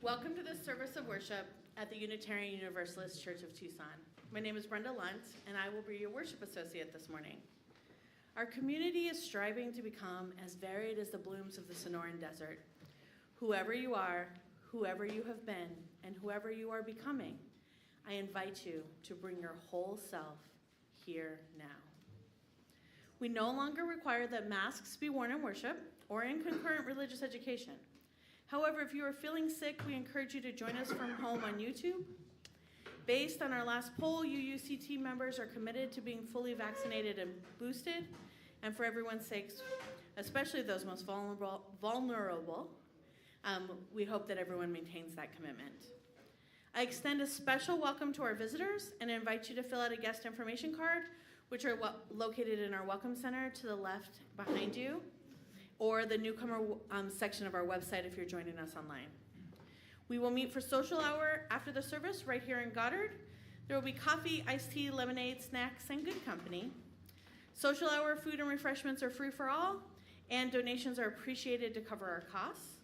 Welcome to this service of worship at the Unitarian Universalist Church of Tucson. My name is Brenda Lunt, and I will be your worship associate this morning. Our community is striving to become as varied as the blooms of the Sonoran Desert. Whoever you are, whoever you have been, and whoever you are becoming, I invite you to bring your whole self here now. We no longer require that masks be worn in worship or in concurrent religious education. However, if you are feeling sick, we encourage you to join us from home on YouTube. Based on our last poll, UUCT members are committed to being fully vaccinated and boosted. And for everyone's sakes, especially those most vulnerable, we hope that everyone maintains that commitment. I extend a special welcome to our visitors and invite you to fill out a guest information card, which are located in our Welcome Center to the left behind you, or the newcomer section of our website if you're joining us online. We will meet for social hour after the service right here in Goddard. There will be coffee, iced tea, lemonade, snacks, and good company. Social hour food and refreshments are free for all, and donations are appreciated to cover our costs.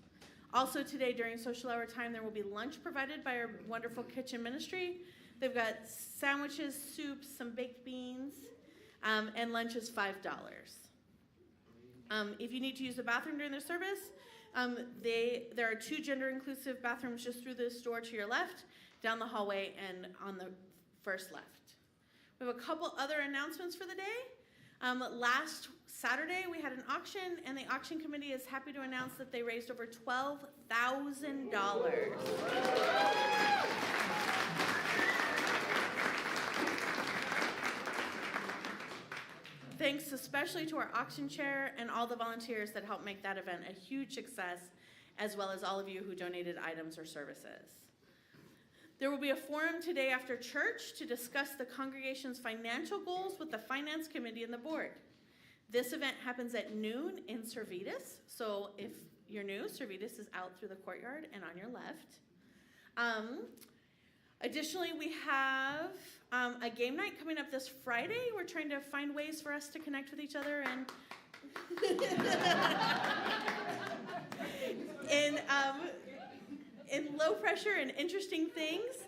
Also today during social hour time, there will be lunch provided by our wonderful kitchen ministry. They've got sandwiches, soups, some baked beans, and lunch is $5. If you need to use the bathroom during the service, there are 2 gender-inclusive bathrooms just through this door to your left, down the hallway, and on the first left. We have a couple other announcements for the day. Last Saturday, we had an auction, and the auction committee is happy to announce that they raised over $12,000. Thanks especially to our auction chair and all the volunteers that helped make that event a huge success, as well as all of you who donated items or services. There will be a forum today after church to discuss the congregation's financial goals with the finance committee and the board. This event happens at noon in Servetus, so if you're new, Servetus is out through the courtyard and on your left. Additionally, we have a game night coming up this Friday. We're trying to find ways for us to connect with each other and in low pressure and interesting things.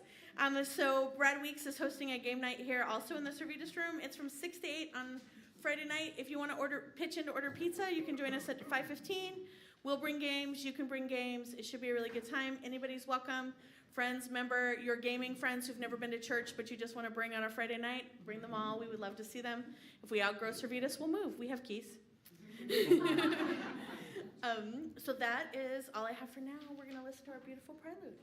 So Brad Weeks is hosting a game night here also in the Servetus room. It's from 6 to 8 on Friday night. If you want to pitch in to order pizza, you can join us at 5:15. We'll bring games. You can bring games. It should be a really good time. Anybody's welcome. Friends, your gaming friends who've never been to church, but you just want to bring on a Friday night, bring them all. We would love to see them. If we outgrow Servetus, we'll move. We have keys. So that is all I have for now. We're going to listen to our beautiful prelude.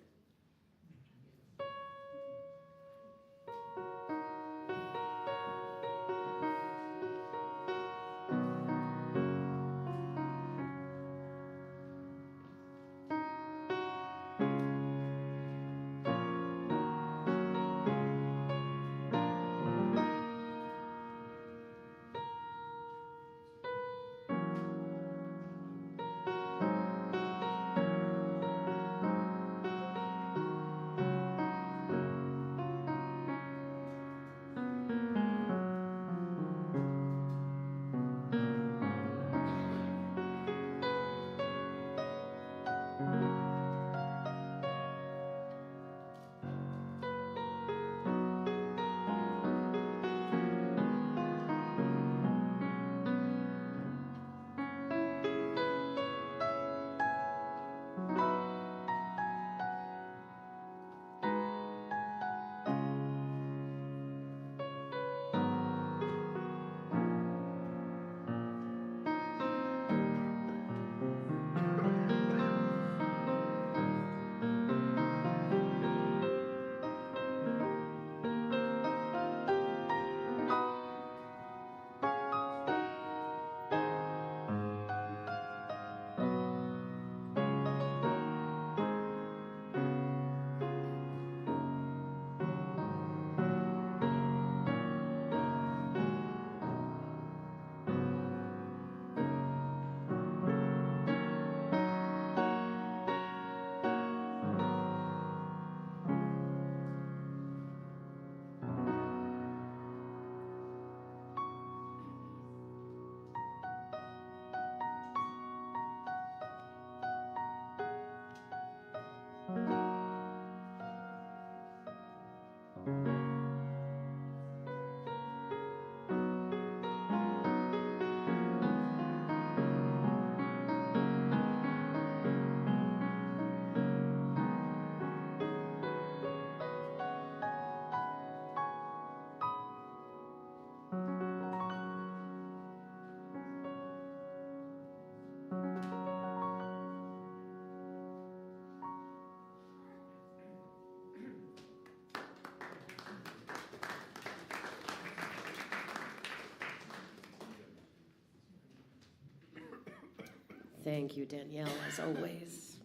Thank you, Danielle, as always.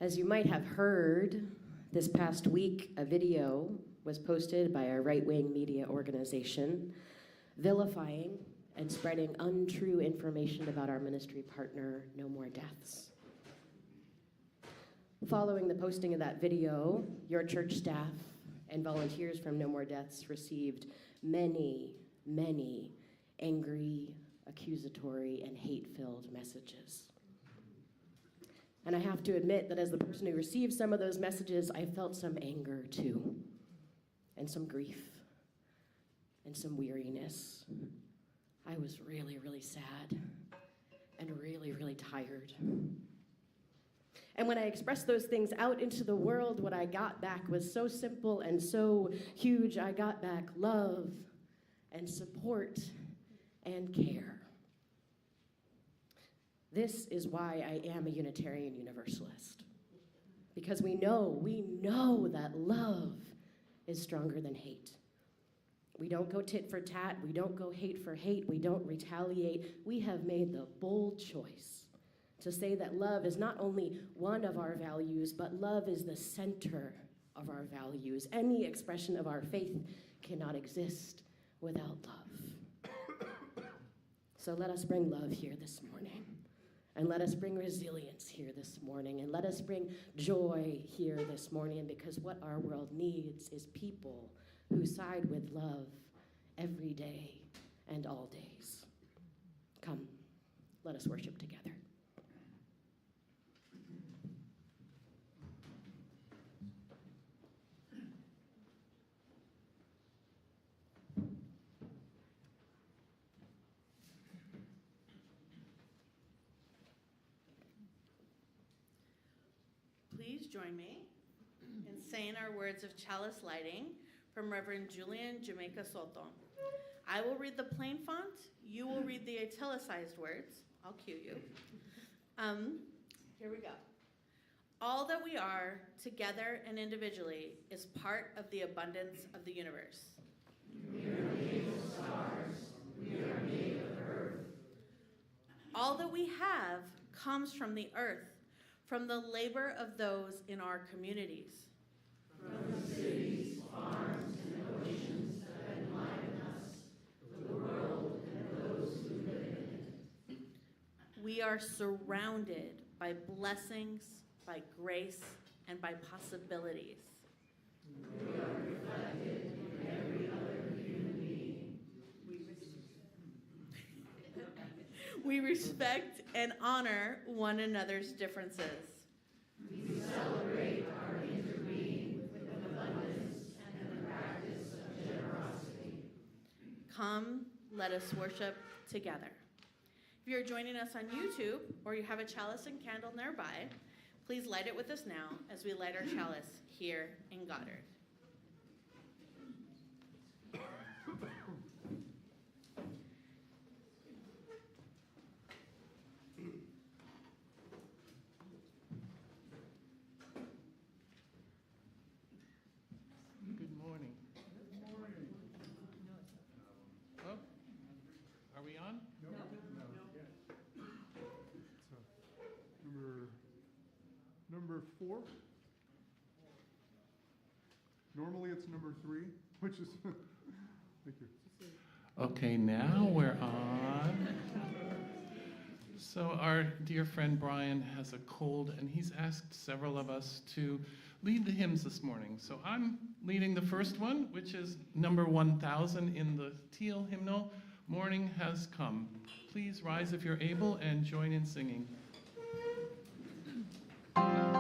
As you might have heard, this past week, a video was posted by a right-wing media organization vilifying and spreading untrue information about our ministry partner, No More Deaths. Following the posting of that video, your church staff and volunteers from No More Deaths received many, many angry, accusatory, and hate-filled messages. And I have to admit that as the person who received some of those messages, I felt some anger too, and some grief, and some weariness. I was really, really sad, and really, really tired. And when I expressed those things out into the world, what I got back was so simple and so huge. I got back love and support and care. This is why I am a Unitarian Universalist. Because we know that love is stronger than hate. We don't go tit for tat, we don't go hate for hate, we don't retaliate. We have made the bold choice to say that love is not only one of our values, but love is the center of our values. Any expression of our faith cannot exist without love. So let us bring love here this morning, and let us bring resilience here this morning, and let us bring joy here this morning, because what our world needs is people who side with love every day and all days. Come, let us worship together. Please join me in saying our words of chalice lighting from Reverend Julian Jamaica Soto. I will read the plain font. You will read the italicized words. I'll cue you. Here we go. All that we are, together and individually, is part of the abundance of the universe. We are made of stars. We are made of earth. All that we have comes from the earth, from the labor of those in our communities. From the cities, farms, and oceans that enliven us, the world and those who live in it. We are surrounded by blessings, by grace, and by possibilities. We are reflected in every other human being. We respect and honor one another's differences. We celebrate our interbeing with abundance and the practice of generosity. Come, let us worship together. If you're joining us on YouTube or you have a chalice and candle nearby, please light it with us now as we light our chalice here in Goddard. Good morning. Oh, are we on? No. So, number 4. Normally it's number 3, which is, thank you. Okay, now we're on. So our dear friend Brian has a cold, and he's asked several of us to lead the hymns this morning. So I'm leading the first one, which is number 1000 in the teal hymnal, Morning Has Come. Please rise if you're able and join in singing. Come.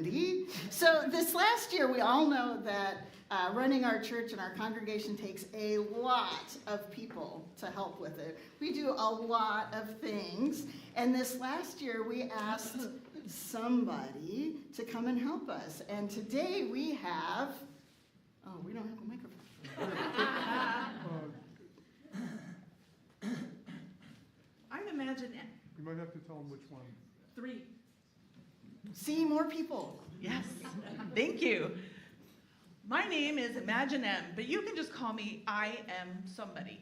Wendy. So this last year, we all know that running our church and our congregation takes a lot of people to help with it. We do a lot of things. And this last year, we asked somebody to come and help us. And today we have, oh, we don't have a microphone. I'm Imagine You might have to tell them which one. 3. See more people. Yes, thank you. My name is Imagine M, but you can just call me I Am Somebody.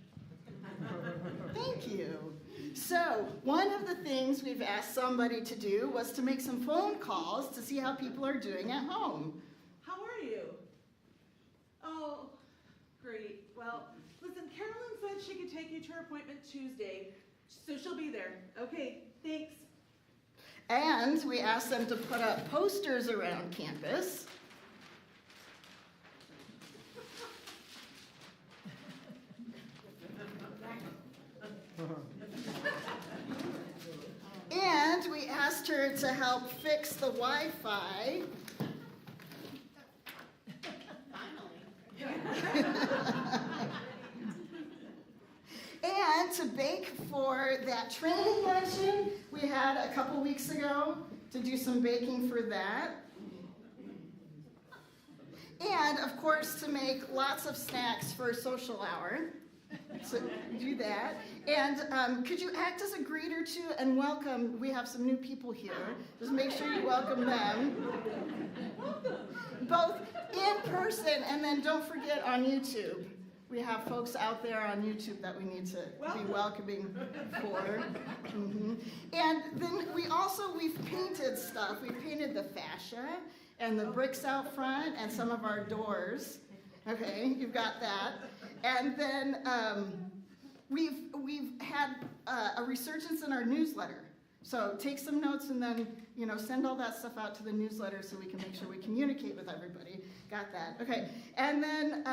Thank you. So, one of the things we've asked somebody to do was to make some phone calls to see how people are doing at home. How are you? Oh, great. Well, listen, Carolyn said she could take you to her appointment Tuesday, so she'll be there. Okay, thanks. And we asked them to put up posters around campus. And we asked her to help fix the Wi-Fi. And to bake for that training luncheon we had a couple weeks ago, to do some baking for that. And, of course, to make lots of snacks for social hour. So do that. And could you act as a greeter, too, and welcome, we have some new people here. Just make sure you welcome them. Both in person and then don't forget on YouTube. We have folks out there on YouTube that we need to be welcoming for. Mm-hmm. And then we've painted stuff. We painted the fascia and the bricks out front and some of our doors. Okay, you've got that. And then we've had a resurgence in our newsletter. So take some notes and then, send all that stuff out to the newsletter so we can make sure we communicate with everybody. Got that. Okay. And then,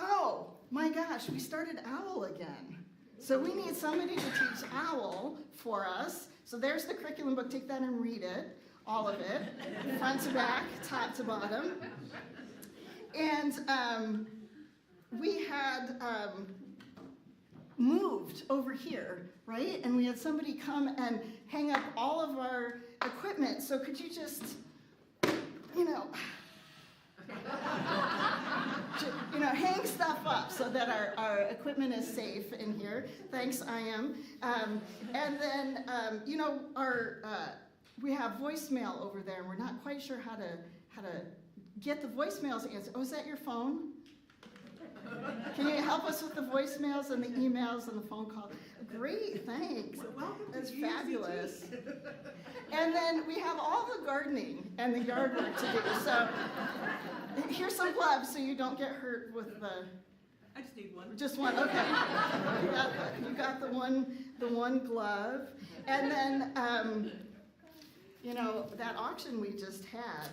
oh my gosh, we started OWL again. So we need somebody to teach OWL for us. So there's the curriculum book. Take that and read it, all of it, front to back, top to bottom. And we had moved over here, right? And we had somebody come and hang up all of our equipment. So could you just, hang stuff up so that our equipment is safe in here. Thanks, I am. And then, we have voicemail over there, and we're not quite sure how to get the voicemails answered. Oh, is that your phone? Can you help us with the voicemails and the emails and the phone calls? Great, thanks. Welcome to That's UUCT. fabulous. And then we have all the gardening and the yard work to do. So here's some gloves so you don't get hurt with the. I just need one. Just one, okay. You got the one glove. And then, that auction we just had.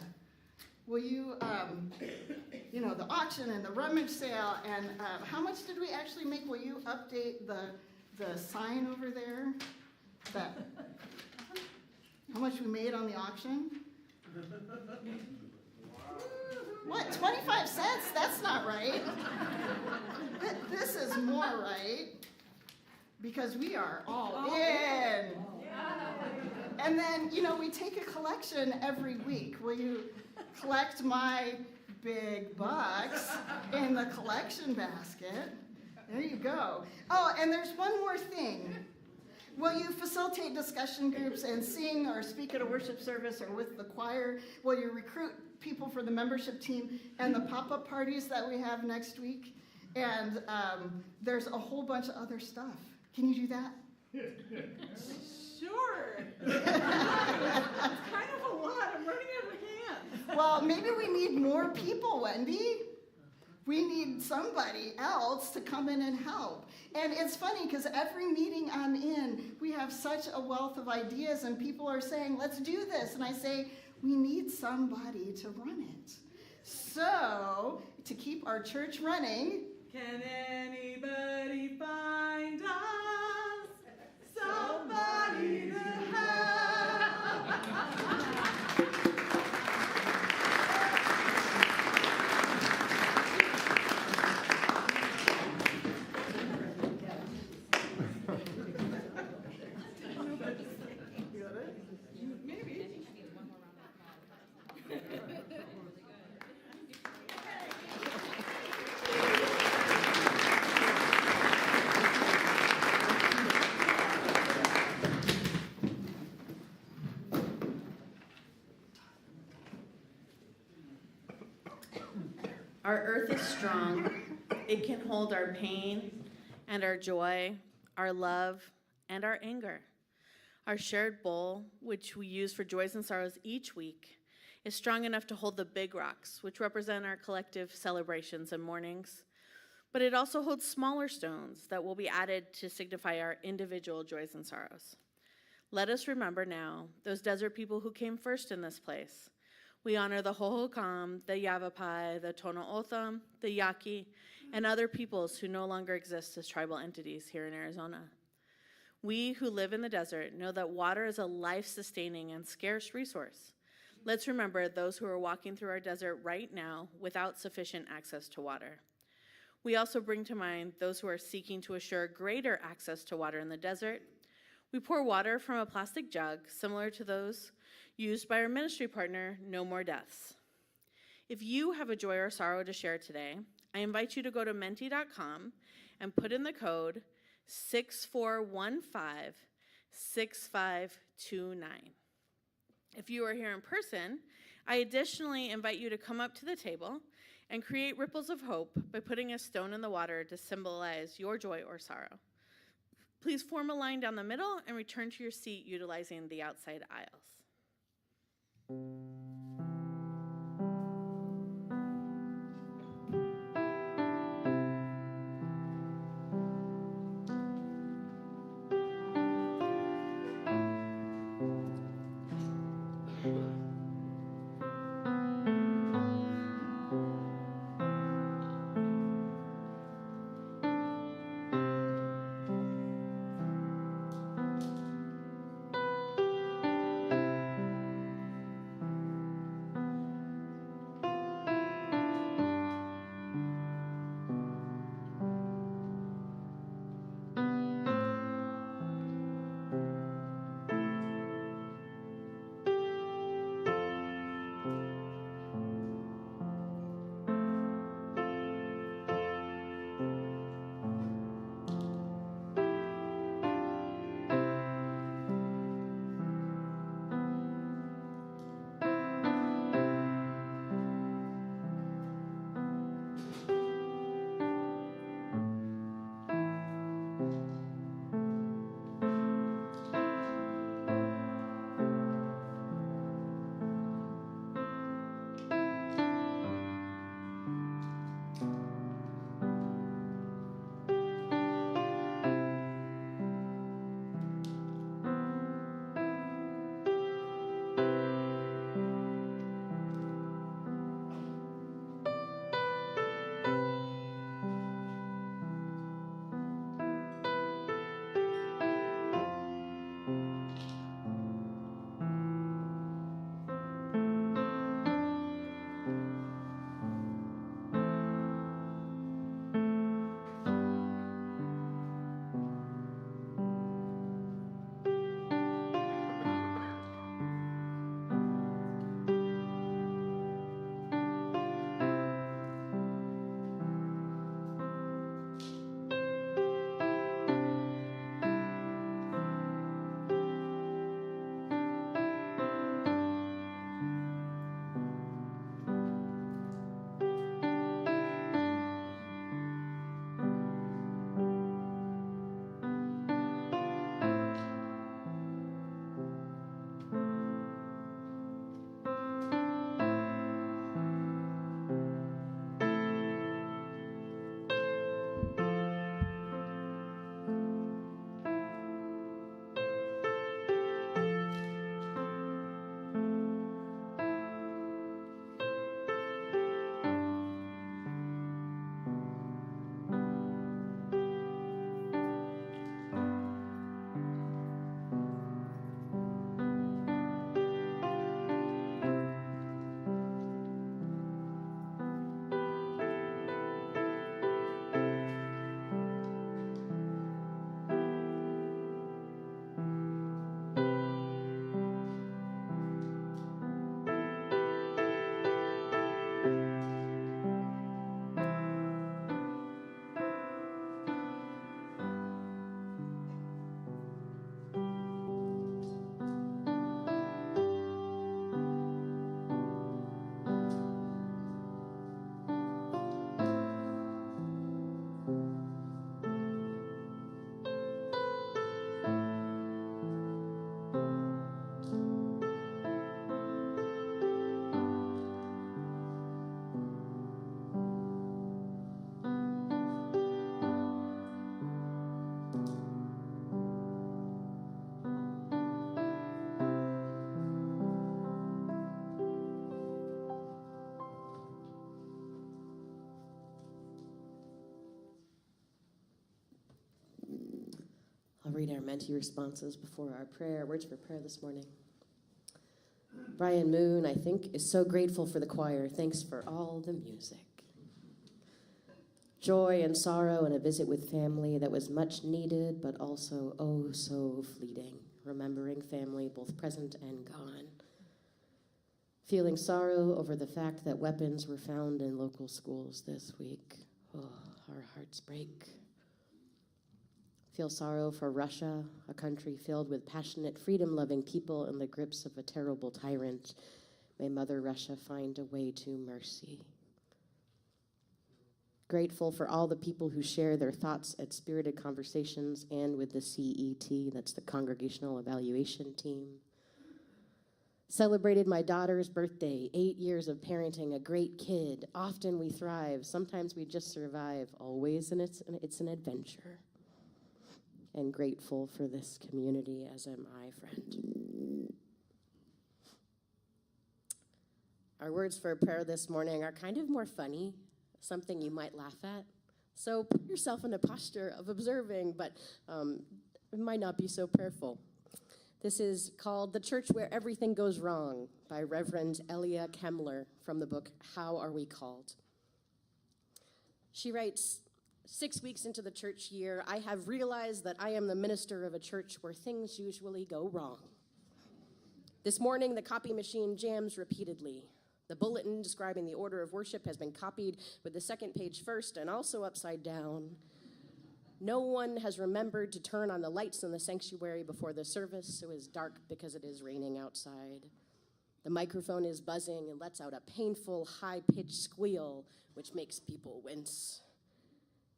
Will you, the auction and the rummage sale, and how much did we actually make? Will you update the sign over there? How much we made on the auction? What, 25 cents? That's not right. This is more right, because we are all in. And then, we take a collection every week. Will you collect my big bucks in the collection basket? There you go. Oh, and there's one more thing. Will you facilitate discussion groups and sing or speak at a worship service or with the choir? Will you recruit people for the membership team and the pop-up parties that we have next week? And there's a whole bunch of other stuff. Can you do that? Sure. It's kind of a lot. I'm running out of hands. Well, maybe we need more people, Wendy. We need somebody else to come in and help. And it's funny because every meeting I'm in, we have such a wealth of ideas and people are saying, let's do this. And I say, we need somebody to run it. So, to keep our church running, Can anybody find us somebody to help? Our earth is strong. It can hold our pain and our joy, our love and our anger. Our shared bowl, which we use for joys and sorrows each week, is strong enough to hold the big rocks, which represent our collective celebrations and mournings. But it also holds smaller stones that will be added to signify our individual joys and sorrows. Let us remember now those desert people who came first in this place. We honor the Hohokam, the Yavapai, the Tono Otham, the Yaqui, and other peoples who no longer exist as tribal entities here in Arizona. We who live in the desert know that water is a life-sustaining and scarce resource. Let's remember those who are walking through our desert right now without sufficient access to water. We also bring to mind those who are seeking to assure greater access to water in the desert. We pour water from a plastic jug similar to those used by our ministry partner, No More Deaths. If you have a joy or sorrow to share today, I invite you to go to menti.com and put in the code 64156529. If you are here in person, I additionally invite you to come up to the table and create ripples of hope by putting a stone in the water to symbolize your joy or sorrow. Please form a line down the middle and return to your seat utilizing the outside aisles. read our mentee responses before our prayer. Words for prayer this morning. Brian Moon, I think, is so grateful for the choir. Thanks for all the music. Joy and sorrow and a visit with family that was much needed, but also oh so fleeting. Remembering family, both present and gone. Feeling sorrow over the fact that weapons were found in local schools this week. Oh, our hearts break. Feel sorrow for Russia, a country filled with passionate, freedom-loving people in the grips of a terrible tyrant. May Mother Russia find a way to mercy. Grateful for all the people who share their thoughts at Spirited Conversations and with the CET, that's the Congregational Evaluation Team. Celebrated my daughter's birthday, 8 years of parenting a great kid. Often we thrive, sometimes we just survive, always, and it's an adventure. And grateful for this community, as am I, friend. Our words for prayer this morning are kind of more funny, something you might laugh at. So put yourself in a posture of observing, but it might not be so prayerful. This is called The Church Where Everything Goes Wrong by Reverend Elia Kemmler from the book How Are We Called? She writes, 6 weeks into the church year, I have realized that I am the minister of a church where things usually go wrong. This morning, the copy machine jams repeatedly. The bulletin describing the order of worship has been copied with the second page first and also upside down. No one has remembered to turn on the lights in the sanctuary before the service, so it is dark because it is raining outside. The microphone is buzzing and lets out a painful, high-pitched squeal, which makes people wince.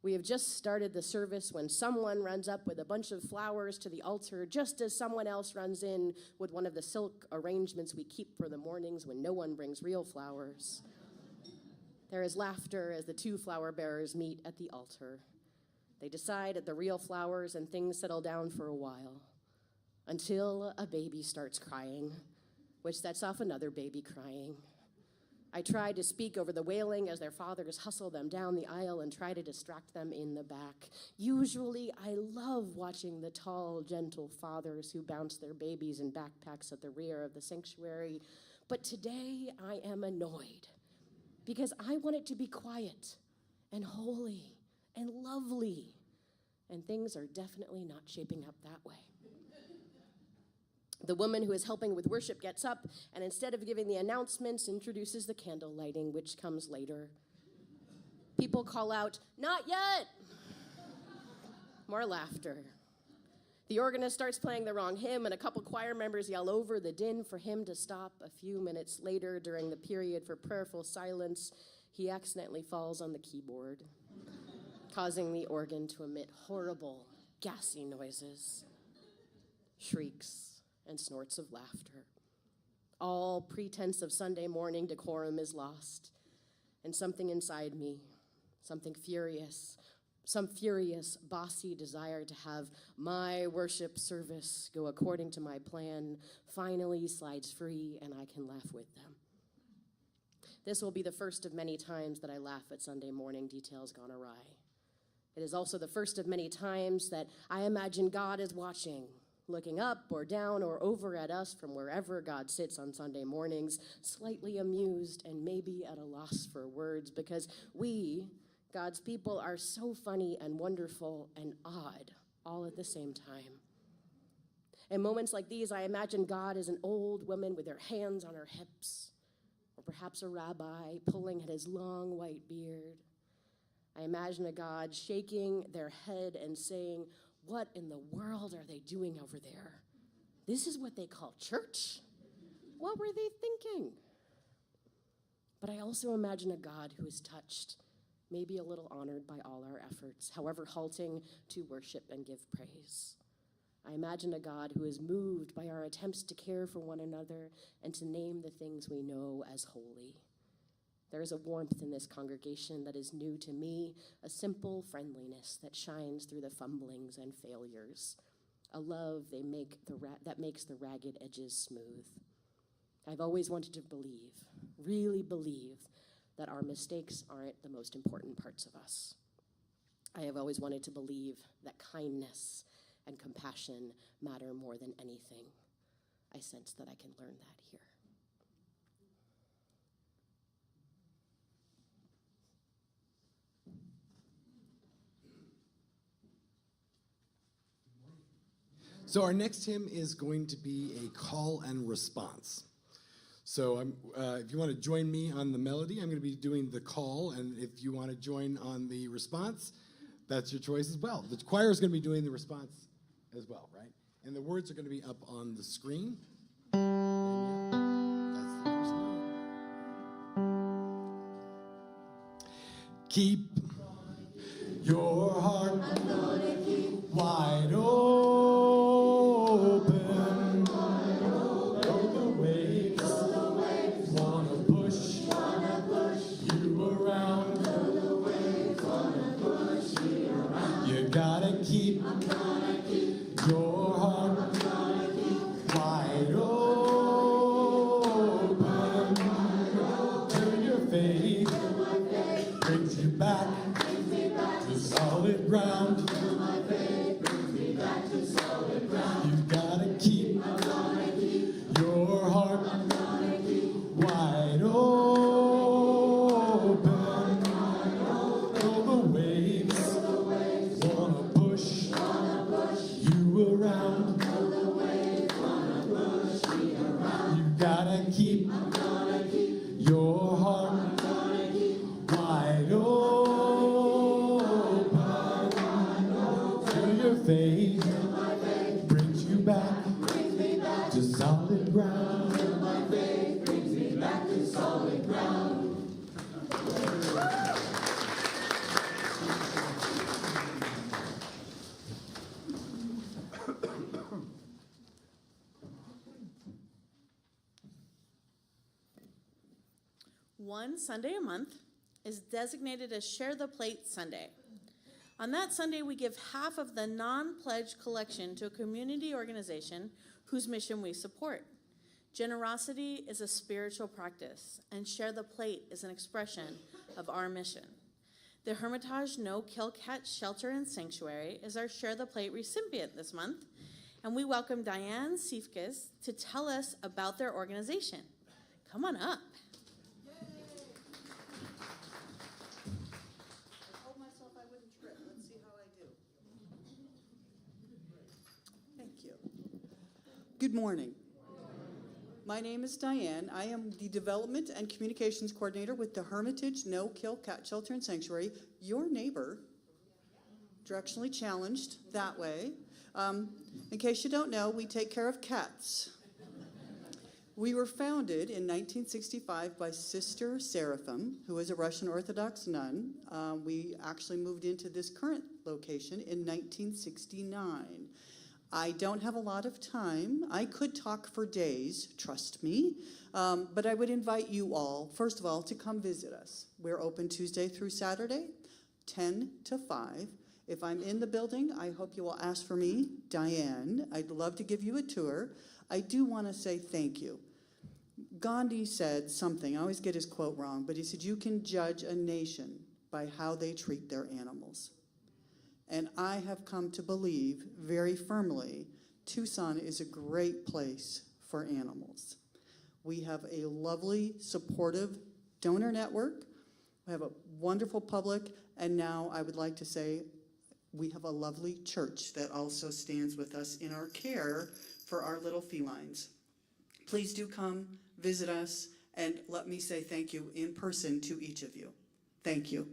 We have just started the service when someone runs up with a bunch of flowers to the altar, just as someone else runs in with one of the silk arrangements we keep for the mornings when no one brings real flowers. There is laughter as the two flower bearers meet at the altar. They decide at the real flowers and things settle down for a while, until a baby starts crying, which sets off another baby crying. I try to speak over the wailing as their fathers hustle them down the aisle and try to distract them in the back. Usually, I love watching the tall, gentle fathers who bounce their babies in backpacks at the rear of the sanctuary, but today I am annoyed because I want it to be quiet and holy and lovely, and things are definitely not shaping up that way. The woman who is helping with worship gets up and instead of giving the announcements, introduces the candle lighting, which comes later. People call out, "Not yet!" More laughter. The organist starts playing the wrong hymn, and a couple choir members yell over the din for him to stop. A few minutes later, during the period for prayerful silence, he accidentally falls on the keyboard, causing the organ to emit horrible, gassy noises, shrieks, and snorts of laughter. All pretense of Sunday morning decorum is lost, and something inside me, some furious, bossy desire to have my worship service go according to my plan finally slides free, and I can laugh with them. This will be the first of many times that I laugh at Sunday morning details gone awry. It is also the first of many times that I imagine God is watching, looking up or down or over at us from wherever God sits on Sunday mornings, slightly amused and maybe at a loss for words, because we, God's people, are so funny and wonderful and odd all at the same time. In moments like these, I imagine God as an old woman with her hands on her hips, or perhaps a rabbi pulling at his long white beard. I imagine a God shaking their head and saying, "What in the world are they doing over there? This is what they call church? What were they thinking?" But I also imagine a God who is touched, maybe a little honored by all our efforts, however halting, to worship and give praise. I imagine a God who is moved by our attempts to care for one another and to name the things we know as holy. There is a warmth in this congregation that is new to me, a simple friendliness that shines through the fumblings and failures, a love that makes the ragged edges smooth. I've always wanted to believe, really believe, that our mistakes aren't the most important parts of us. I have always wanted to believe that kindness and compassion matter more than anything. I sense that I can learn that here. So our next hymn is going to be a call and response. So if you want to join me on the melody, I'm going to be doing the call, and if you want to join on the response, that's your choice as well. The choir is going to be doing the response as well, right? And the words are going to be up on the screen. And yeah, that's the first note. Keep your heart wide open. Though the waves wanna push you around. You gotta keep your heart wide open. Till your faith brings you back to solid ground. You gotta keep your heart wide open. Though the waves wanna push you around. You gotta keep your heart wide open. Till your faith brings you back to solid ground. One Sunday a month is designated as Share the Plate Sunday. On that Sunday, we give half of the non-pledge collection to a community organization whose mission we support. Generosity is a spiritual practice, and Share the Plate is an expression of our mission. The Hermitage No-Kill Cat Shelter and Sanctuary is our Share the Plate recipient this month, and we welcome Diane Siefkes to tell us about their organization. Come on up. Thank you. Good morning. My name is Diane. I am the Development and Communications Coordinator with the Hermitage No-Kill Cat Shelter and Sanctuary, your neighbor, directionally challenged that way. In case you don't know, we take care of cats. We were founded in 1965 by Sister Seraphim, who was a Russian Orthodox nun. We actually moved into this current location in 1969. I don't have a lot of time. I could talk for days, trust me, but I would invite you all, first of all, to come visit us. We're open Tuesday through Saturday, 10 to 5. If I'm in the building, I hope you will ask for me, Diane. I'd love to give you a tour. I do want to say thank you. Gandhi said something, I always get his quote wrong, but he said, you can judge a nation by how they treat their animals. And I have come to believe very firmly Tucson is a great place for animals. We have a lovely, supportive donor network. We have a wonderful public, and now I would like to say we have a lovely church that also stands with us in our care for our little felines. Please do come, visit us, and let me say thank you in person to each of you. Thank you.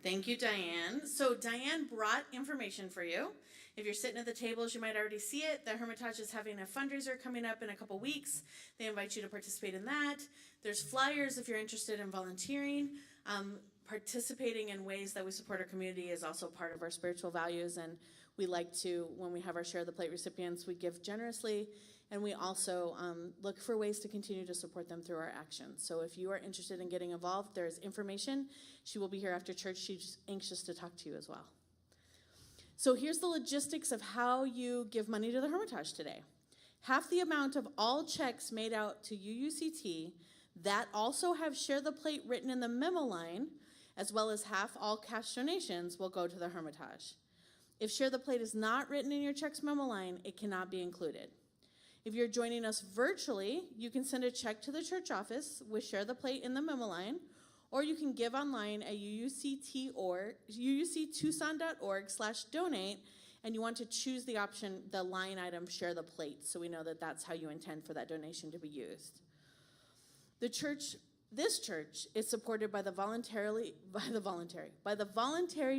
Thank you, Diane. So Diane brought information for you. If you're sitting at the tables, you might already see it. The Hermitage is having a fundraiser coming up in a couple weeks. They invite you to participate in that. There's flyers if you're interested in volunteering. Participating in ways that we support our community is also part of our spiritual values, and we like to, when we have our Share the Plate recipients, we give generously, and we also look for ways to continue to support them through our actions. So if you are interested in getting involved, there's information. She will be here after church. She's anxious to talk to you as well. So here's the logistics of how you give money to the Hermitage today. Half the amount of all checks made out to UUCT that also have Share the Plate written in the memo line, as well as half all cash donations, will go to the Hermitage. If Share the Plate is not written in your check's memo line, it cannot be included. If you're joining us virtually, you can send a check to the church office with Share the Plate in the memo line, or you can give online at uuctucson.org/donate, and you want to choose the option, the line item, Share the Plate, so we know that that's how you intend for that donation to be used. This church is supported by the voluntary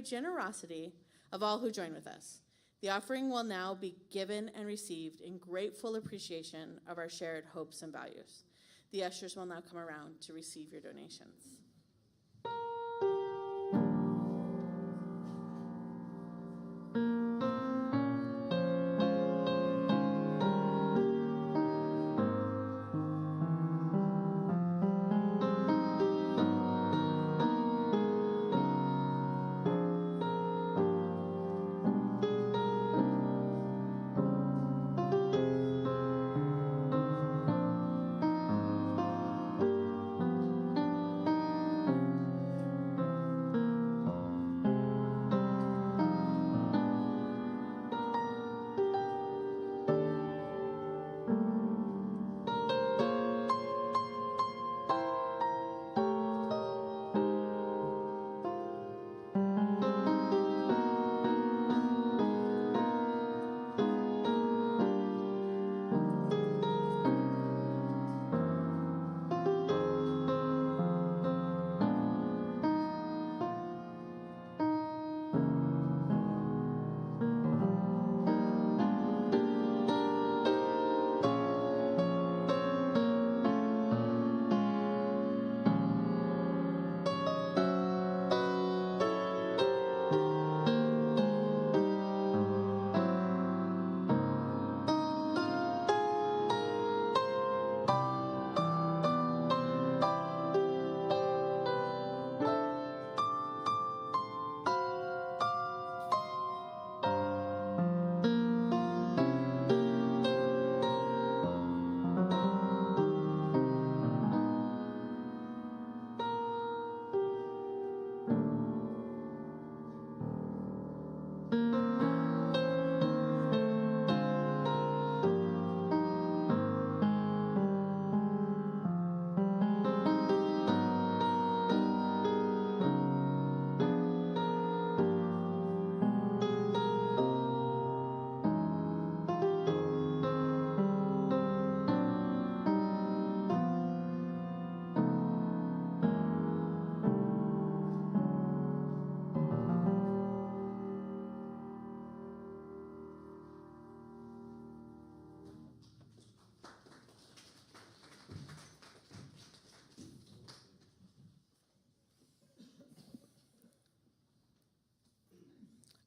generosity of all who join with us. The offering will now be given and received in grateful appreciation of our shared hopes and values. The ushers will now come around to receive your donations.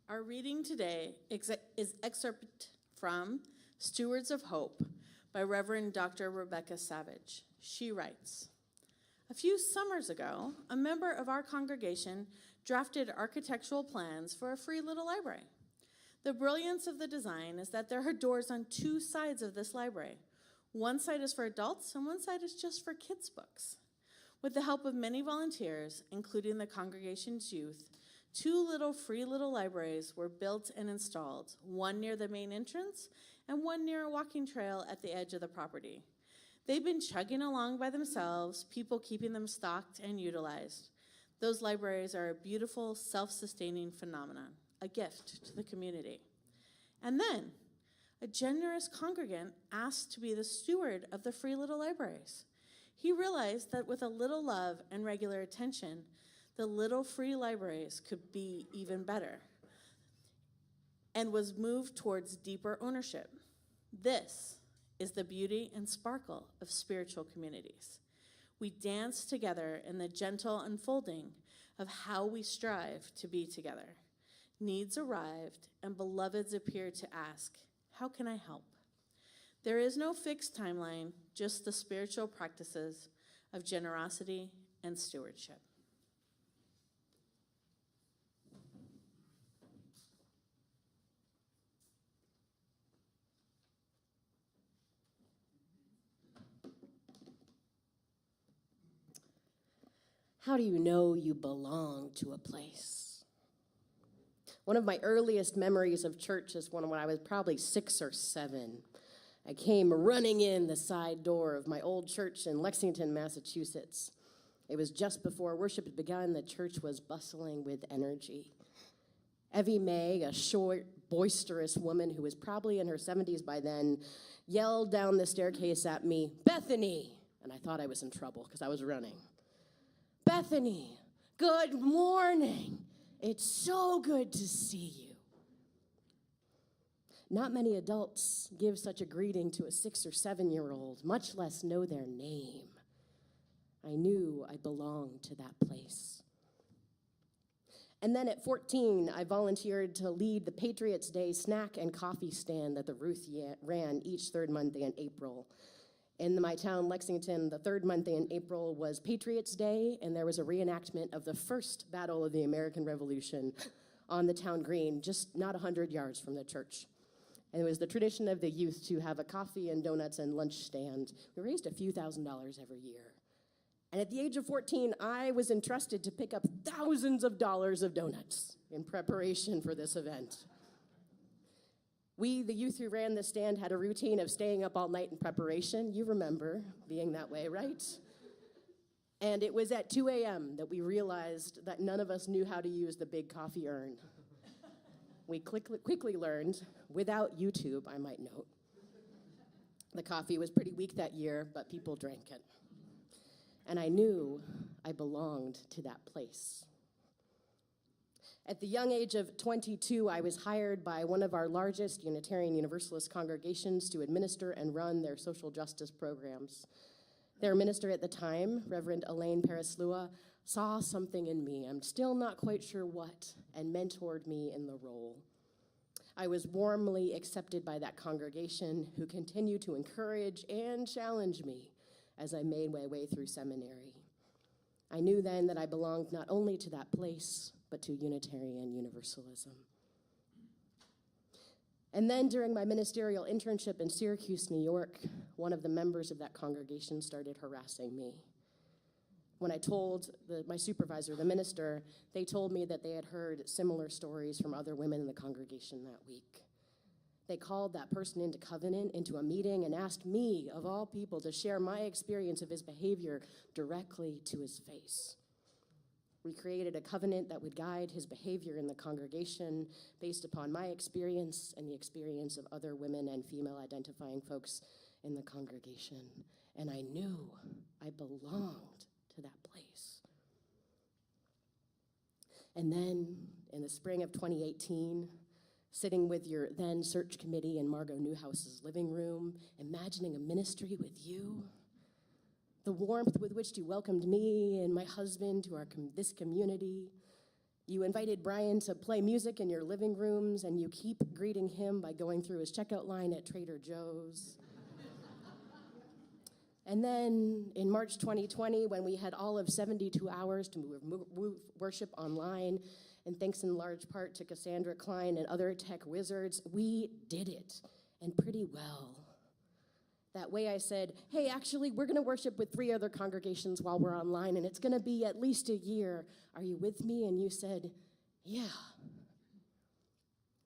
Our reading today is excerpt from Stewards of Hope by Reverend Dr. Rebecca Savage. She writes, "A few summers ago, a member of our congregation drafted architectural plans for a free little library. The brilliance of the design is that there are doors on two sides of this library. One side is for adults and one side is just for kids' books. With the help of many volunteers, including the congregation's youth, two free little libraries were built and installed, one near the main entrance and one near a walking trail at the edge of the property. They've been chugging along by themselves, people keeping them stocked and utilized. Those libraries are a beautiful, self-sustaining phenomenon, a gift to the community. And then, a generous congregant asked to be the steward of the free little libraries. He realized that with a little love and regular attention, the little free libraries could be even better, and was moved towards deeper ownership. This is the beauty and sparkle of spiritual communities. We dance together in the gentle unfolding of how we strive to be together. Needs arrived, and beloveds appear to ask, how can I help? There is no fixed timeline, just the spiritual practices of generosity and stewardship." How do you know you belong to a place? One of my earliest memories of church is when I was probably 6 or 7. I came running in the side door of my old church in Lexington, Massachusetts. It was just before worship had begun. The church was bustling with energy. Evie May, a short, boisterous woman who was probably in her 70s by then, yelled down the staircase at me, "Bethany!" And I thought I was in trouble because I was running. "Bethany, good morning. It's so good to see you." Not many adults give such a greeting to a 6 or 7-year-old, much less know their name. I knew I belonged to that place. And then at 14, I volunteered to lead the Patriots' Day snack and coffee stand that the Ruth ran each third Monday in April. In my town, Lexington, the third Monday in April was Patriots' Day, and there was a reenactment of the first battle of the American Revolution on the town green, just not 100 yards from the church. And it was the tradition of the youth to have a coffee and donuts and lunch stand. We raised a few $1,000s every year. And at the age of 14, I was entrusted to pick up thousands of dollars of donuts in preparation for this event. We, the youth who ran the stand, had a routine of staying up all night in preparation. You remember being that way, right? And it was at 2 a.m. that we realized that none of us knew how to use the big coffee urn. We quickly learned, without YouTube, I might note. The coffee was pretty weak that year, but people drank it. And I knew I belonged to that place. At the young age of 22, I was hired by one of our largest Unitarian Universalist congregations to administer and run their social justice programs. Their minister at the time, Reverend Elaine Paraslua, saw something in me, I'm still not quite sure what, and mentored me in the role. I was warmly accepted by that congregation, who continued to encourage and challenge me as I made my way through seminary. I knew then that I belonged not only to that place, but to Unitarian Universalism. And then during my ministerial internship in Syracuse, New York, one of the members of that congregation started harassing me. When I told my supervisor, the minister, they told me that they had heard similar stories from other women in the congregation that week. They called that person into covenant, into a meeting, and asked me, of all people, to share my experience of his behavior directly to his face. We created a covenant that would guide his behavior in the congregation based upon my experience and the experience of other women and female-identifying folks in the congregation. And I knew I belonged to that place. And then, in the spring of 2018, sitting with your then search committee in Margot Newhouse's living room, imagining a ministry with you, the warmth with which you welcomed me and my husband to this community. You invited Brian to play music in your living rooms, and you keep greeting him by going through his checkout line at Trader Joe's. And then in March 2020, when we had all of 72 hours to move worship online, and thanks in large part to Cassandra Klein and other tech wizards, we did it, and pretty well. That way I said, hey, actually, we're going to worship with 3 other congregations while we're online, and it's going to be at least a year. Are you with me? And you said, yeah.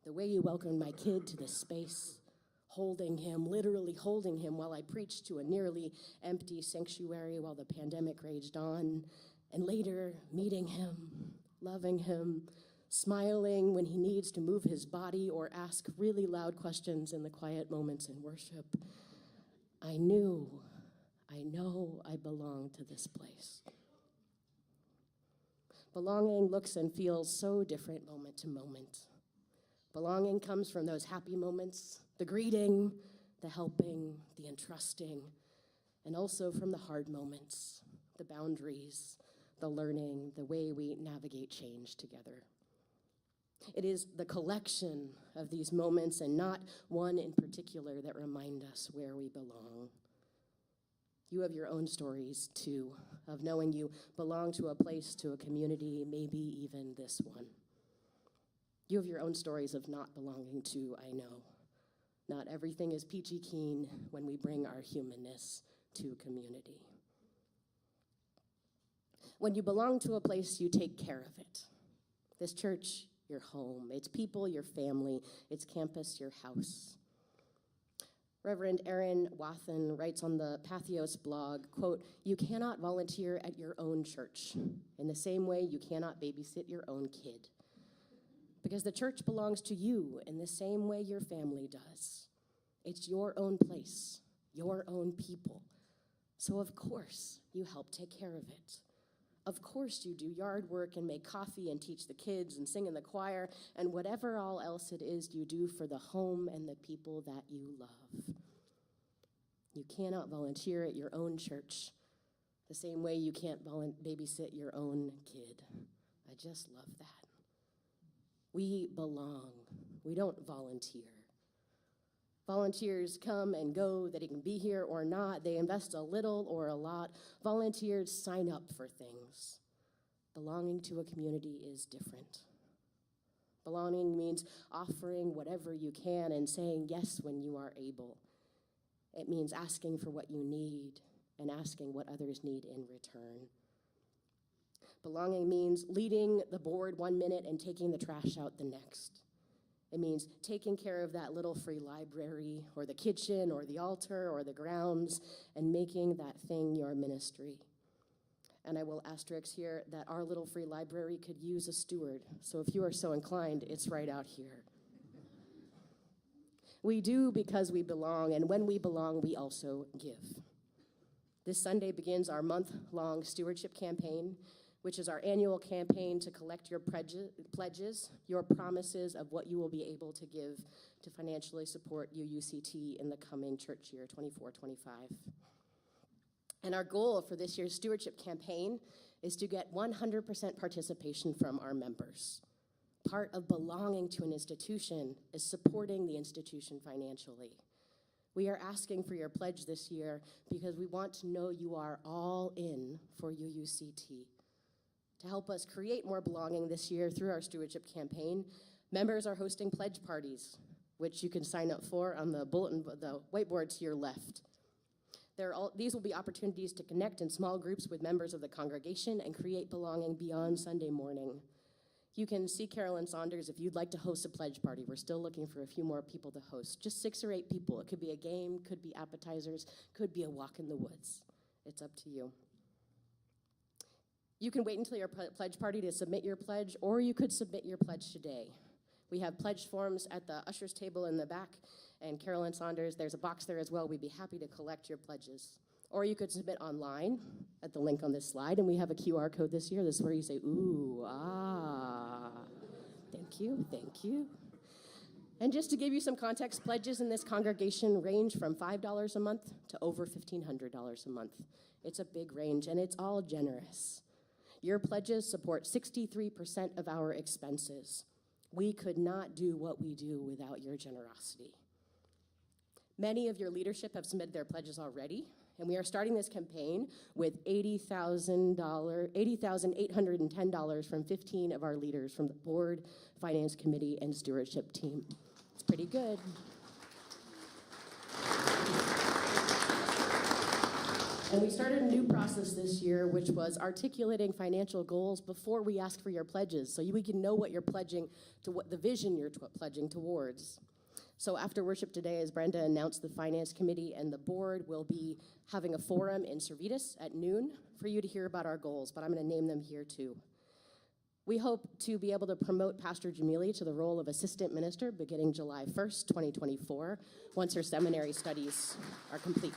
The way you welcomed my kid to this space, holding him, literally holding him while I preached to a nearly empty sanctuary while the pandemic raged on, and later meeting him, loving him, smiling when he needs to move his body or ask really loud questions in the quiet moments in worship. I know I belong to this place. Belonging looks and feels so different moment to moment. Belonging comes from those happy moments, the greeting, the helping, the entrusting, and also from the hard moments, the boundaries, the learning, the way we navigate change together. It is the collection of these moments and not one in particular that remind us where we belong. You have your own stories, too, of knowing you belong to a place, to a community, maybe even this one. You have your own stories of not belonging to, I know. Not everything is peachy keen when we bring our humanness to community. When you belong to a place, you take care of it. This church, your home. Its people, your family. Its campus, your house. Reverend Aaron Wathen writes on the Pathos blog, quote, "You cannot volunteer at your own church in the same way you cannot babysit your own kid. Because the church belongs to you in the same way your family does. It's your own place, your own people. So of course you help take care of it. Of course you do yard work and make coffee and teach the kids and sing in the choir and whatever all else it is you do for the home and the people that you love. You cannot volunteer at your own church the same way you can't babysit your own kid." I just love that. We belong. We don't volunteer. Volunteers come and go, that he can be here or not. They invest a little or a lot. Volunteers sign up for things. Belonging to a community is different. Belonging means offering whatever you can and saying yes when you are able. It means asking for what you need and asking what others need in return. Belonging means leading the board 1 minute and taking the trash out the next. It means taking care of that little free library or the kitchen or the altar or the grounds and making that thing your ministry. And I will asterisk here that our little free library could use a steward. So if you are so inclined, it's right out here. We do because we belong, and when we belong, we also give. This Sunday begins our month-long stewardship campaign, which is our annual campaign to collect your pledges, your promises of what you will be able to give to financially support UUCT in the coming church year, 24-25. And our goal for this year's stewardship campaign is to get 100% participation from our members. Part of belonging to an institution is supporting the institution financially. We are asking for your pledge this year because we want to know you are all in for UUCT. To help us create more belonging this year through our stewardship campaign, members are hosting pledge parties, which you can sign up for on the whiteboard to your left. These will be opportunities to connect in small groups with members of the congregation and create belonging beyond Sunday morning. You can see Carolyn Saunders if you'd like to host a pledge party. We're still looking for a few more people to host, just 6 or 8 people. It could be a game, could be appetizers, could be a walk in the woods. It's up to you. You can wait until your pledge party to submit your pledge, or you could submit your pledge today. We have pledge forms at the usher's table in the back, and Carolyn Saunders, there's a box there as well. We'd be happy to collect your pledges. Or you could submit online at the link on this slide, and we have a QR code this year. This is where you say, ooh, ah. Thank you, thank you. And just to give you some context, pledges in this congregation range from $5 a month to over $1,500 a month. It's a big range, and it's all generous. Your pledges support 63% of our expenses. We could not do what we do without your generosity. Many of your leadership have submitted their pledges already, and we are starting this campaign with $80,810 from 15 of our leaders from the board, finance committee, and stewardship team. It's pretty good. And we started a new process this year, which was articulating financial goals before we ask for your pledges, so we can know what you're pledging to, what the vision you're pledging towards. So after worship today, as Brenda announced, the finance committee and the board will be having a forum in Servetus at noon for you to hear about our goals, but I'm going to name them here too. We hope to be able to promote Pastor Jamili to the role of assistant minister beginning July 1st, 2024, once her seminary studies are complete.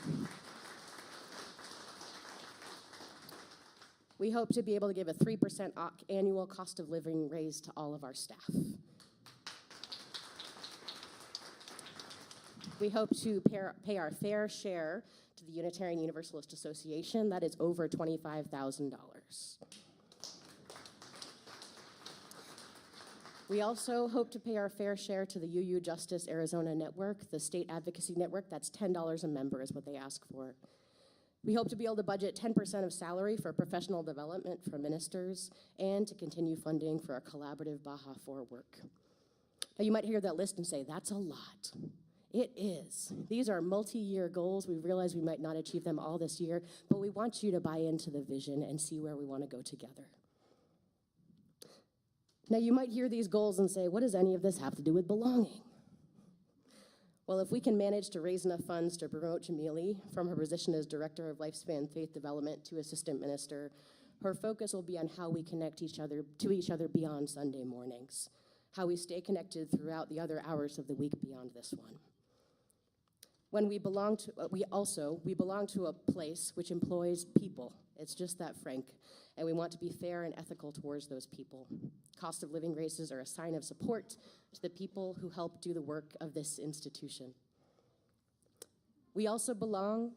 We hope to be able to give a 3% annual cost of living raise to all of our staff. We hope to pay our fair share to the Unitarian Universalist Association. That is over $25,000. We also hope to pay our fair share to the UU Justice Arizona Network, the state advocacy network. That's $10 a member is what they ask for. We hope to be able to budget 10% of salary for professional development for ministers and to continue funding for our collaborative Baja 4 work. Now, you might hear that list and say, that's a lot. It is. These are multi-year goals. We realize we might not achieve them all this year, but we want you to buy into the vision and see where we want to go together. Now, you might hear these goals and say, what does any of this have to do with belonging? Well, if we can manage to raise enough funds to promote Jamili from her position as Director of Lifespan Faith Development to Assistant Minister, her focus will be on how we connect to each other beyond Sunday mornings, how we stay connected throughout the other hours of the week beyond this one. When we belong to a place which employs people. It's just that frank, and we want to be fair and ethical towards those people. Cost of living raises are a sign of support to the people who help do the work of this institution. We also belong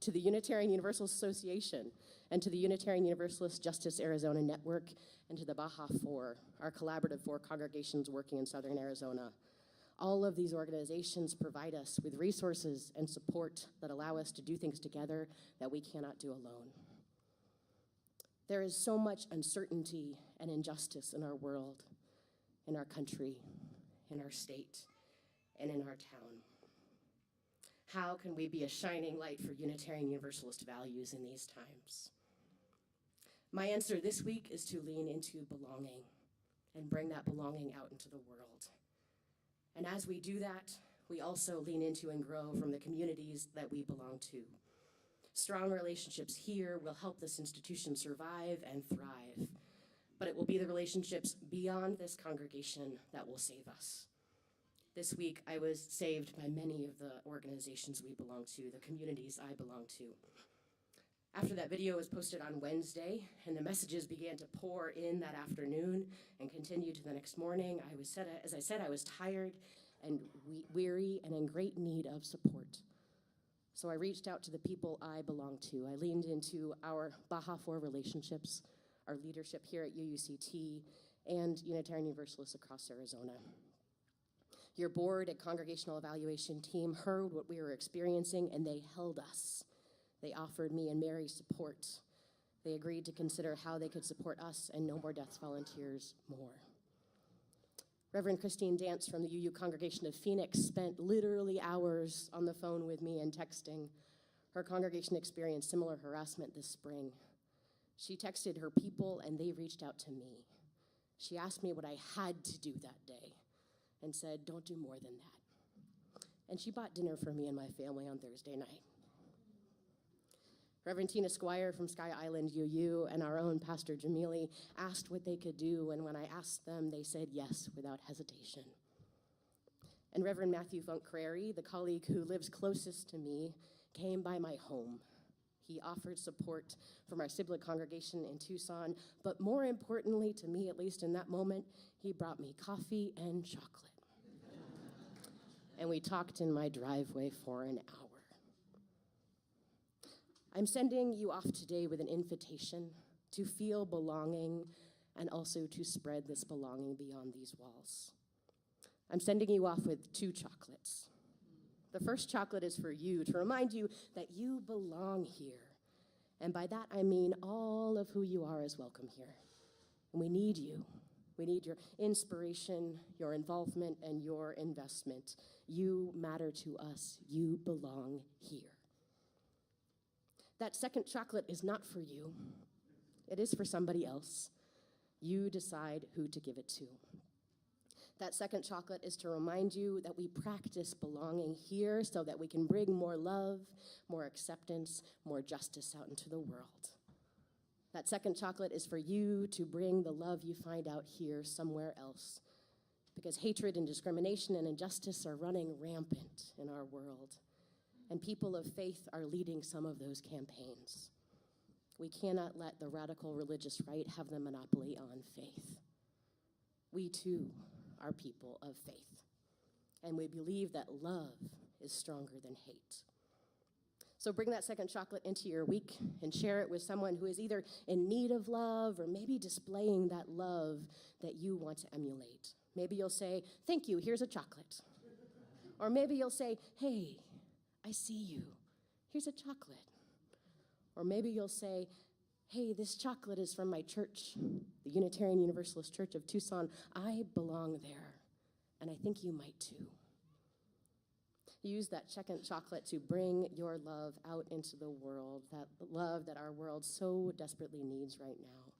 to the Unitarian Universalist Association and to the Unitarian Universalist Justice Arizona Network and to the Baja Four, our collaborative for congregations working in Southern Arizona. All of these organizations provide us with resources and support that allow us to do things together that we cannot do alone. There is so much uncertainty and injustice in our world, in our country, in our state, and in our town. How can we be a shining light for Unitarian Universalist values in these times? My answer this week is to lean into belonging and bring that belonging out into the world. And as we do that, we also lean into and grow from the communities that we belong to. Strong relationships here will help this institution survive and thrive, but it will be the relationships beyond this congregation that will save us. This week, I was saved by many of the organizations we belong to, the communities I belong to. After that video was posted on Wednesday and the messages began to pour in that afternoon and continued to the next morning, I was tired and weary and in great need of support. So I reached out to the people I belong to. I leaned into our Baja Four relationships, our leadership here at UUCT, and Unitarian Universalists across Arizona. Your board and congregational evaluation team heard what we were experiencing, and they held us. They offered me and Mary support. They agreed to consider how they could support us and No More Deaths volunteers more. Reverend Christine Dance from the UU Congregation of Phoenix spent literally hours on the phone with me and texting. Her congregation experienced similar harassment this spring. She texted her people and they reached out to me. She asked me what I had to do that day and said, don't do more than that. And she bought dinner for me and my family on Thursday night. Reverend Tina Squire from Sky Island UU and our own Pastor Jamili asked what they could do, and when I asked them, they said yes without hesitation. And Reverend Matthew Funk Crary, the colleague who lives closest to me, came by my home. He offered support from our sibling congregation in Tucson, but more importantly to me, at least in that moment, he brought me coffee and chocolate. And we talked in my driveway for an hour. I'm sending you off today with an invitation to feel belonging and also to spread this belonging beyond these walls. I'm sending you off with 2 chocolates. The first chocolate is for you, to remind you that you belong here. And by that I mean all of who you are is welcome here. And we need you. We need your inspiration, your involvement, and your investment. You matter to us. You belong here. That second chocolate is not for you. It is for somebody else. You decide who to give it to. That second chocolate is to remind you that we practice belonging here so that we can bring more love, more acceptance, more justice out into the world. That second chocolate is for you to bring the love you find out here somewhere else, because hatred and discrimination and injustice are running rampant in our world. And people of faith are leading some of those campaigns. We cannot let the radical religious right have the monopoly on faith. We too are people of faith, and we believe that love is stronger than hate. So bring that second chocolate into your week and share it with someone who is either in need of love or maybe displaying that love that you want to emulate. Maybe you'll say, thank you, here's a chocolate. Or maybe you'll say, hey, I see you. Here's a chocolate. Or maybe you'll say, hey, this chocolate is from my church, the Unitarian Universalist Church of Tucson. I belong there, and I think you might too. Use that second chocolate to bring your love out into the world, that love that our world so desperately needs right now.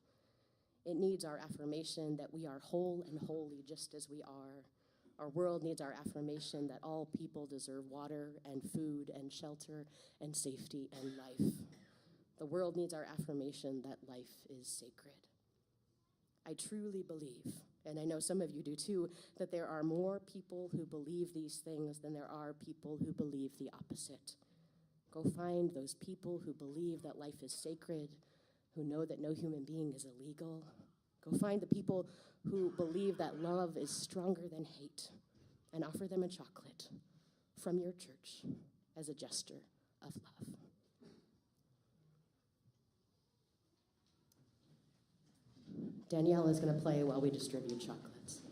It needs our affirmation that we are whole and holy just as we are. Our world needs our affirmation that all people deserve water and food and shelter and safety and life. The world needs our affirmation that life is sacred. I truly believe, and I know some of you do too, that there are more people who believe these things than there are people who believe the opposite. Go find those people who believe that life is sacred, who know that no human being is illegal. Go find the people who believe that love is stronger than hate, and offer them a chocolate from your church as a gesture of love. Danielle is going to play while we distribute chocolates.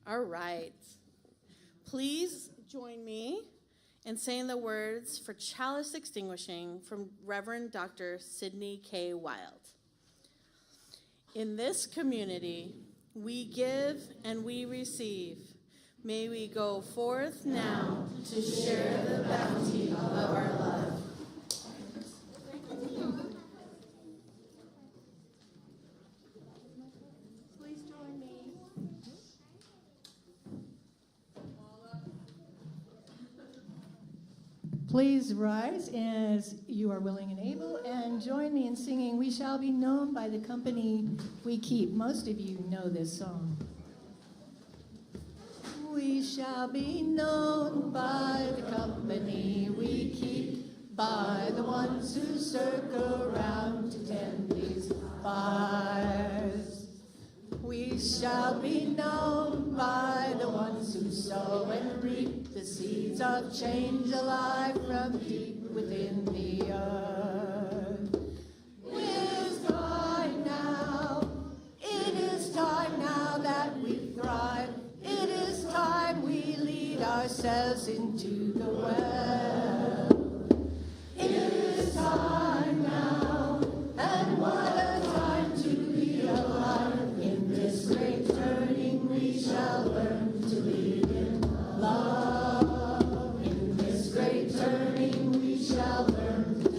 All right. Please join me in saying the words for chalice extinguishing from Reverend Dr. Sidney K. Wild. In this community, we give and we receive. May we go forth now to share the bounty of our love. Please join me. Please rise as you are willing and able and join me in singing We Shall Be Known by the Company We Keep. Most of you know this song. We shall be known by the company we keep, by the ones who circle around to tend these fires. We shall be known by the ones who sow and reap the seeds of change alive from deep within the earth. It is time now, it is time now that we thrive. It is time we lead ourselves into the well. It is time now, and what a time to be alive. In this great turning we shall learn to lead in love. In this great turning we shall learn to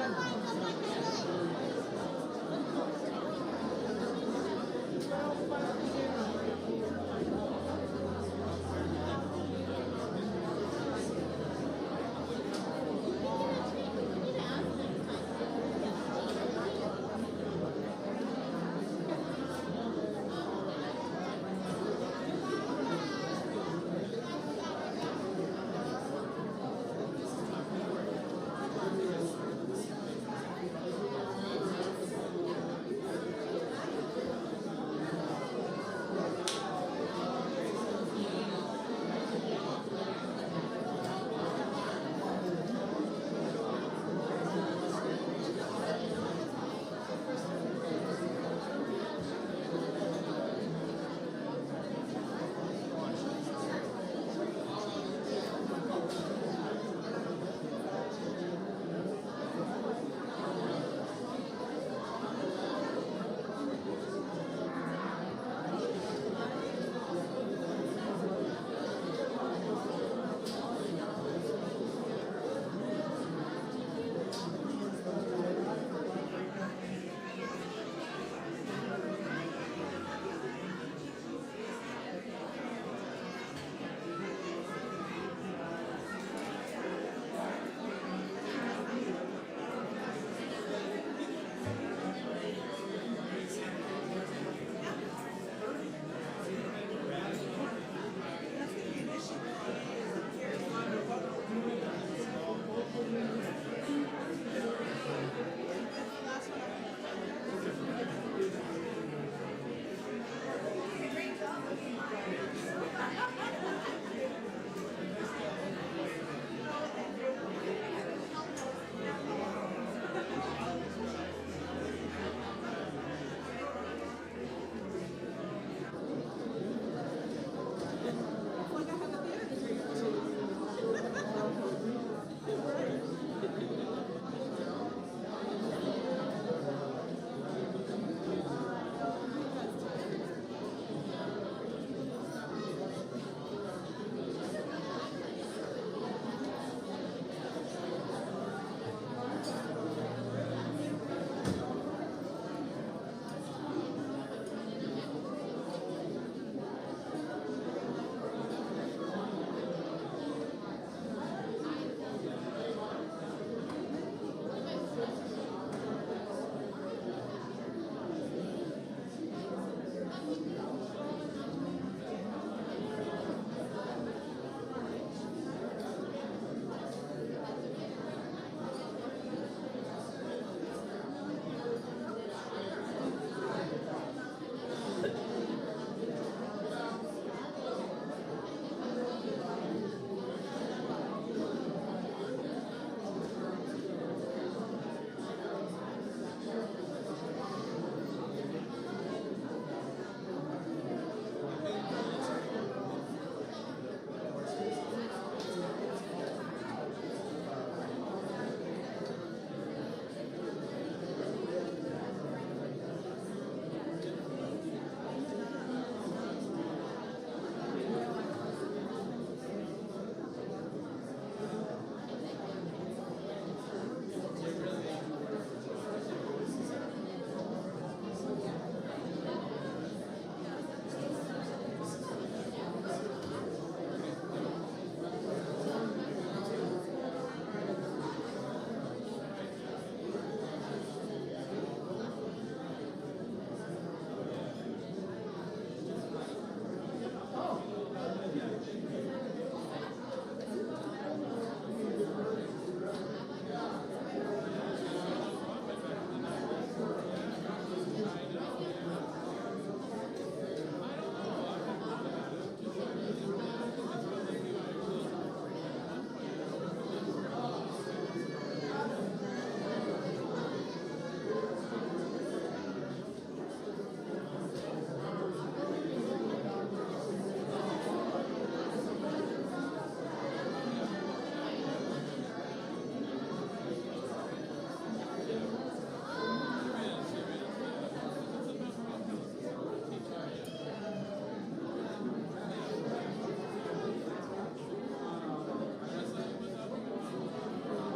Bye.